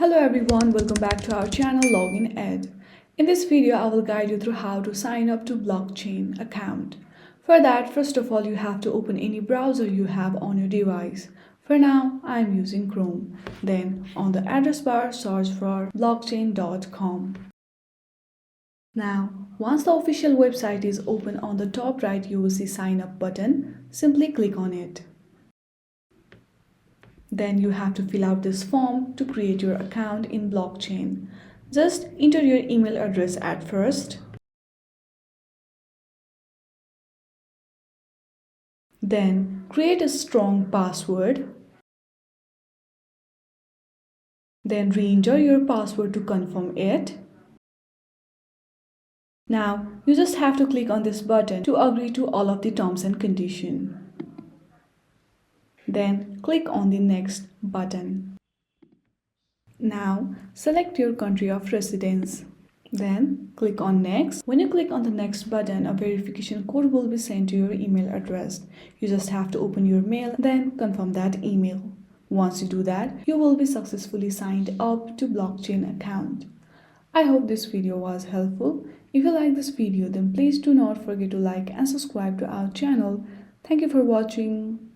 Hello everyone, welcome back to our channel Login Ed. In this video, I will guide you through how to sign up to blockchain account. For that, first of all, you have to open any browser you have on your device. For now, I am using Chrome. Then on the address bar, search for blockchain.com. Now, once the official website is open, on the top right, you will see sign up button. Simply click on it. Then you have to fill out this form to create your account in blockchain. Just enter your email address at first. Then create a strong password. Then re-enter your password to confirm it. Now you just have to click on this button to agree to all of the terms and conditions. Then click on the next button. Now select your country of residence. Then click on next. When you click on the next button, a verification code will be sent to your email address. You just have to open your mail, then confirm that email. Once you do that, you will be successfully signed up to blockchain account. I hope this video was helpful. If you like this video, then please do not forget to like and subscribe to our channel. Thank you for watching.